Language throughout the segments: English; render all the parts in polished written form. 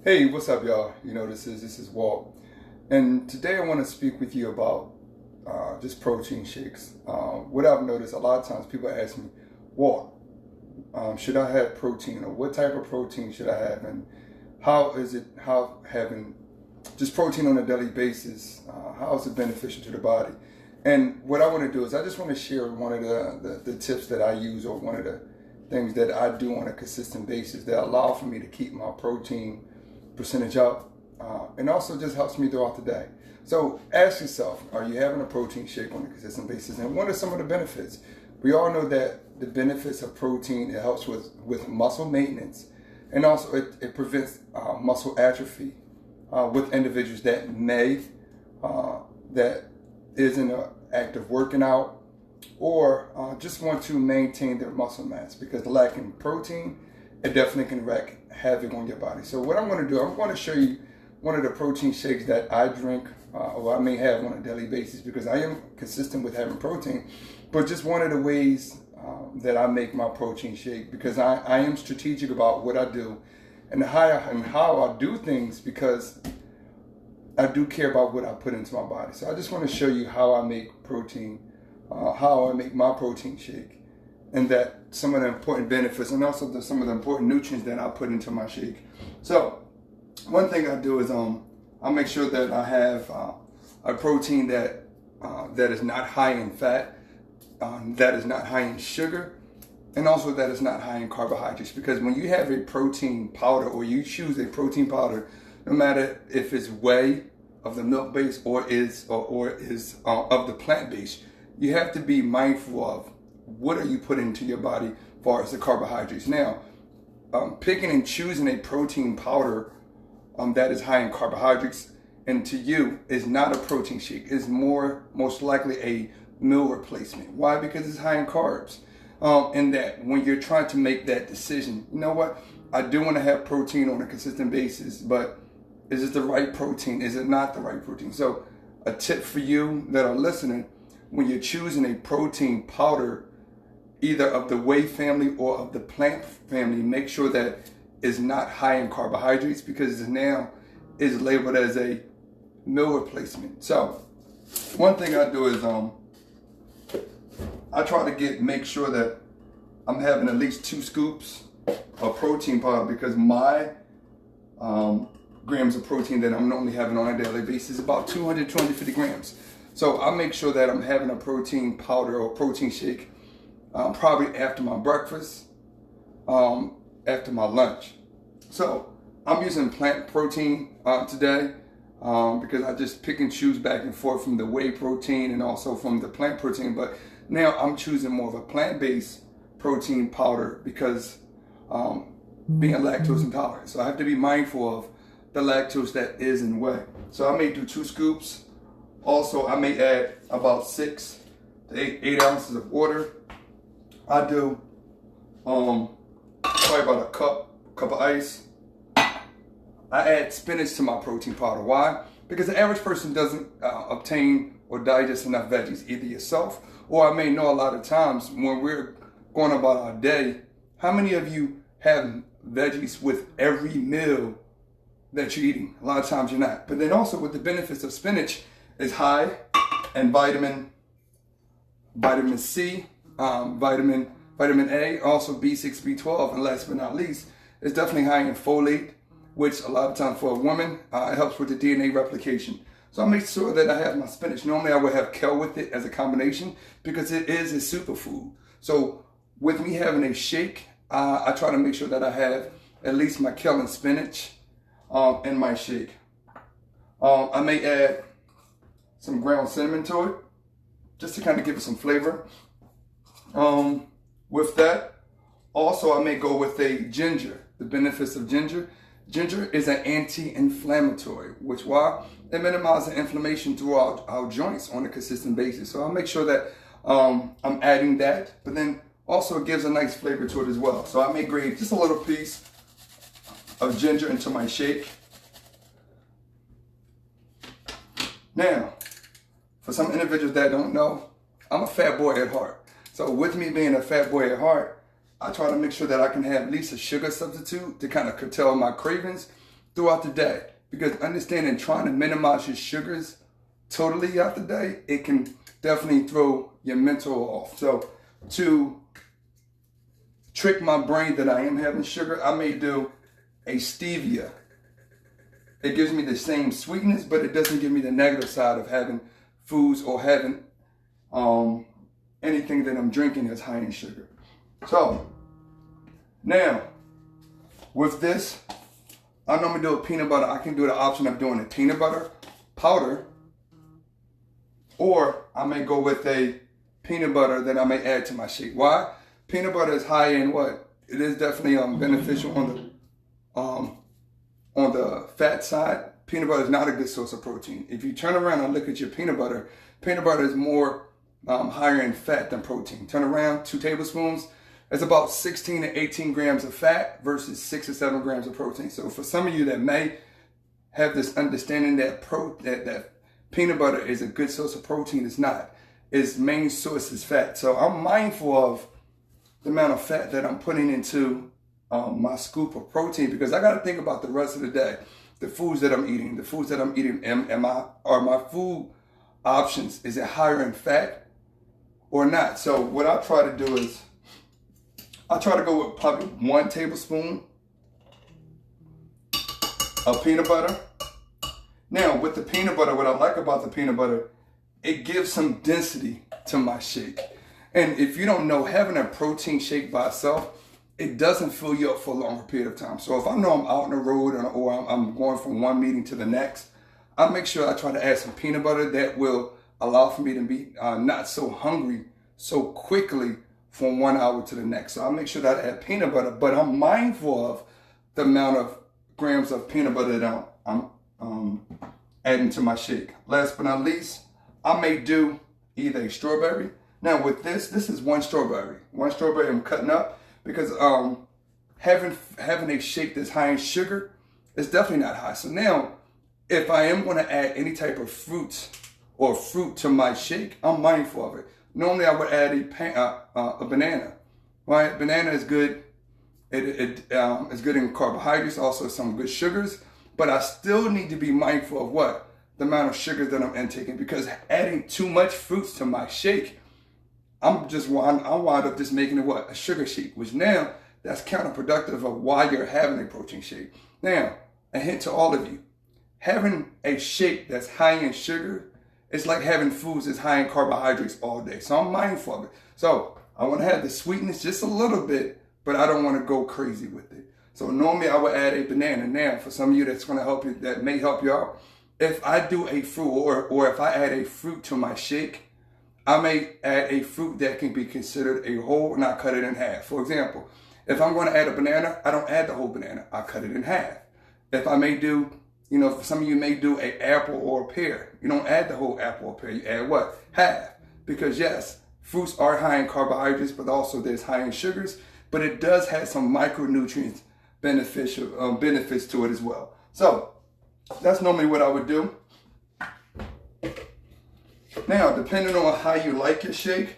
Hey, what's up, y'all? This is Walt, and today I want to speak with you about just protein shakes. What I've noticed a lot of times, people ask me, Walt, should I have protein, or what type of protein should I have, and how having just protein on a daily basis, how is it beneficial to the body? And what I want to do is I just want to share one of the tips that I use, or one of the things that I do on a consistent basis that allow for me to keep my protein percentage up, and also just helps me throughout the day. So ask yourself, are you having a protein shake on a consistent basis, and what are some of the benefits? We all know that the benefits of protein, it helps with muscle maintenance, and also it prevents muscle atrophy with individuals that that is in an act of working out, or just want to maintain their muscle mass, because lacking protein, it definitely can wreak havoc on your body. So what I'm going to do, I'm going to show you one of the protein shakes that I drink, or I may have on a daily basis, because I am consistent with having protein, but just one of the ways that I make my protein shake, because I am strategic about what I do and how I do things, because I do care about what I put into my body. So I just want to show you how I make protein, how I make my protein shake, and that some of the important benefits, and also some of the important nutrients that I put into my shake. So one thing I do is I make sure that I have a protein that is not high in fat, that is not high in sugar, and also that is not high in carbohydrates. Because when you have a protein powder, or you choose a protein powder, no matter if it's whey of the milk base or is of the plant base, you have to be mindful of what are you putting into your body as far as the carbohydrates. Now, picking and choosing a protein powder that is high in carbohydrates, and to you is not a protein shake, it's most likely a meal replacement. Why? Because it's high in carbs. And that when you're trying to make that decision, you know what, I do want to have protein on a consistent basis, but is it the right protein? Is it not the right protein? So a tip for you that are listening, when you're choosing a protein powder, either of the whey family or of the plant family, make sure that it's not high in carbohydrates, because it now is labeled as a meal replacement. So one thing I do is I try to make sure that I'm having at least 2 scoops of protein powder, because my grams of protein that I'm normally having on a daily basis is about 250 grams. So I make sure that I'm having a protein powder or protein shake probably after my breakfast, after my lunch. So I'm using plant protein today, because I just pick and choose back and forth from the whey protein and also from the plant protein. But now I'm choosing more of a plant-based protein powder, because being lactose intolerant. So I have to be mindful of the lactose that is in whey. So I may do 2 scoops. Also, I may add about 6 to 8 ounces of water. I do probably about a cup of ice. I add spinach to my protein powder. Why? Because the average person doesn't obtain or digest enough veggies, either yourself, or I may know a lot of times when we're going about our day, how many of you have veggies with every meal that you're eating? A lot of times you're not. But then also, with the benefits of spinach, is high in vitamin C, vitamin A, also B6, B12, and last but not least, it's definitely high in folate, which a lot of times for a woman, it helps with the DNA replication. So I make sure that I have my spinach. Normally I would have kale with it as a combination, because it is a superfood. So with me having a shake, I try to make sure that I have at least my kale and spinach in my shake. I may add some ground cinnamon to it, just to kind of give it some flavor. With that, also I may go with a ginger. The benefits of ginger. Ginger is an anti-inflammatory, which why? It minimizes inflammation throughout our joints on a consistent basis. So I'll make sure that I'm adding that, but then also it gives a nice flavor to it as well. So I may grate just a little piece of ginger into my shake. Now, for some individuals that don't know, I'm a fat boy at heart. So with me being a fat boy at heart, I try to make sure that I can have at least a sugar substitute to kind of curtail my cravings throughout the day. Because understanding trying to minimize your sugars totally throughout the day, it can definitely throw your mental off. So to trick my brain that I am having sugar, I may do a stevia. It gives me the same sweetness, but it doesn't give me the negative side of having foods or having anything that I'm drinking that's high in sugar. So now with this, I normally do a peanut butter. I can do the option of doing a peanut butter powder, or I may go with a peanut butter that I may add to my shake. Why? Peanut butter is high in what? It is definitely beneficial on the fat side. Peanut butter is not a good source of protein. If you turn around and look at your peanut butter is more higher in fat than protein. Turn around, 2 tablespoons. It's about 16 to 18 grams of fat versus 6 or 7 grams of protein. So for some of you that may have this understanding that that peanut butter is a good source of protein, it's not. Its main source is fat. So I'm mindful of the amount of fat that I'm putting into my scoop of protein, because I got to think about the rest of the day, the foods that I'm eating, are my food options, is it higher in fat or not? So what I try to do is I try to go with probably 1 tablespoon of peanut butter. Now with the peanut butter, what I like about the peanut butter, it gives some density to my shake. And if you don't know, having a protein shake by itself, it doesn't fill you up for a longer period of time. So if I know I'm out on the road or I'm going from one meeting to the next, I make sure I try to add some peanut butter that will allow for me to be not so hungry so quickly from 1 hour to the next. So I make sure that I add peanut butter, but I'm mindful of the amount of grams of peanut butter that I'm adding to my shake. Last but not least, I may do either a strawberry. Now with this is 1 strawberry. 1 strawberry I'm cutting up, because having a shake that's high in sugar is definitely not high. So now, if I am going to add any type of fruit to my shake, I'm mindful of it. Normally I would add a banana. Right? Banana is good. It is good in carbohydrates, also some good sugars. But I still need to be mindful of what? The amount of sugar that I'm intaking, because adding too much fruits to my shake, I wind up just making it what? A sugar shake, which now that's counterproductive of why you're having a protein shake. Now, a hint to all of you, having a shake that's high in sugar, it's like having foods that's high in carbohydrates all day. So I'm mindful of it. So I want to have the sweetness just a little bit, but I don't want to go crazy with it. So normally I would add a banana. Now, for some of you that's going to help you, that may help you out, if I do a fruit or if I add a fruit to my shake, I may add a fruit that can be considered a whole and I cut it in half. For example, if I'm going to add a banana, I don't add the whole banana. I cut it in half. If I may do, some of you may do an apple or a pear. You don't add the whole apple or pear. You add what? Half. Because yes, fruits are high in carbohydrates, but also there's high in sugars. But it does have some micronutrients benefits to it as well. So that's normally what I would do. Now, depending on how you like your shake,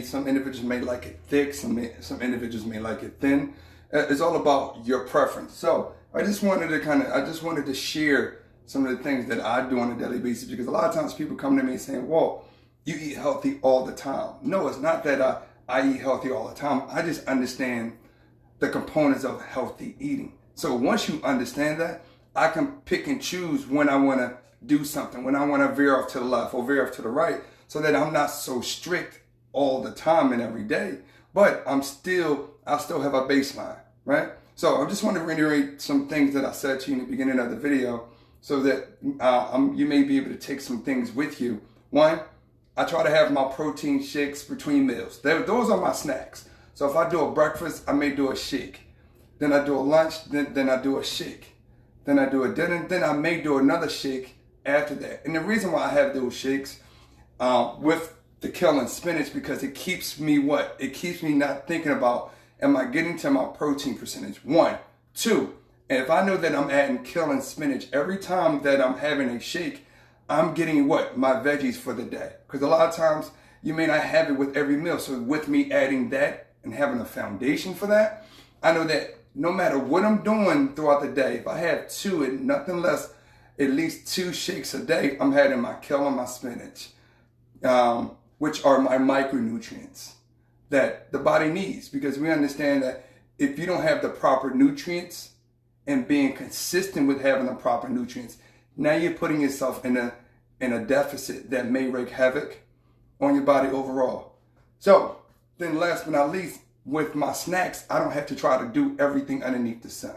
some individuals may like it thick, some individuals may like it thin. It's all about your preference. So I just wanted to share some of the things that I do on a daily basis, because a lot of times people come to me saying, well, you eat healthy all the time. No, it's not that I eat healthy all the time. I just understand the components of healthy eating. So once you understand that, I can pick and choose when I want to do something, when I want to veer off to the left or veer off to the right, so that I'm not so strict all the time and every day, but I still have a baseline, right? So I just want to reiterate some things that I said to you in the beginning of the video, so that you may be able to take some things with you. One, I try to have my protein shakes between meals. Those are my snacks. So if I do a breakfast, I may do a shake. Then I do a lunch, then I do a shake. Then I do a dinner, then I may do another shake after that. And the reason why I have those shakes with the kale and spinach, because it keeps me what? It keeps me not thinking about, am I getting to my protein percentage? 1, 2. And if I know that I'm adding kale and spinach every time that I'm having a shake, I'm getting what? My veggies for the day. Because a lot of times you may not have it with every meal. So with me adding that and having a foundation for that, I know that no matter what I'm doing throughout the day, if I have 2 and nothing less, at least 2 shakes a day, I'm having my kale and my spinach, which are my micronutrients that the body needs. Because we understand that if you don't have the proper nutrients and being consistent with having the proper nutrients, now you're putting yourself in a deficit that may wreak havoc on your body overall. So then last but not least, with my snacks, I don't have to try to do everything underneath the sun,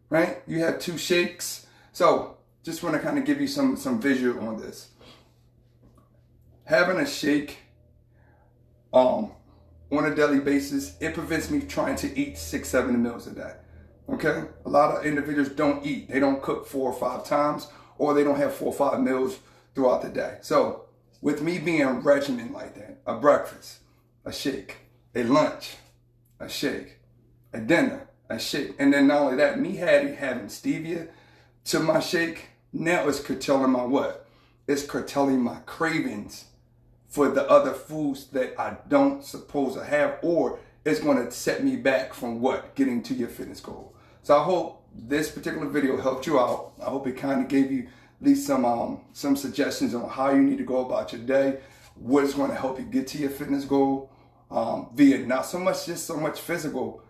right? You have 2 shakes. So just want to kind of give you some visual on this. Having a shake on a daily basis, it prevents me trying to eat 6, 7 meals a day. Okay? A lot of individuals don't eat. They don't cook 4 or 5 times, or they don't have 4 or 5 meals throughout the day. So with me being regimented like that, a breakfast, a shake, a lunch, a shake, a dinner, a shake, and then not only that, me having stevia to my shake, now it's curtailing my what? It's curtailing my cravings for the other foods that I don't suppose to have, or it's going to set me back from what? Getting to your fitness goal. So I hope this particular video helped you out. I hope it kind of gave you at least some suggestions on how you need to go about your day, what is going to help you get to your fitness goal, via not so much physical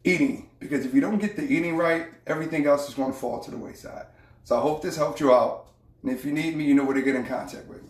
eating, because if you don't get the eating right, everything else is going to fall to the wayside. So I hope this helped you out. And if you need me, you know where to get in contact with.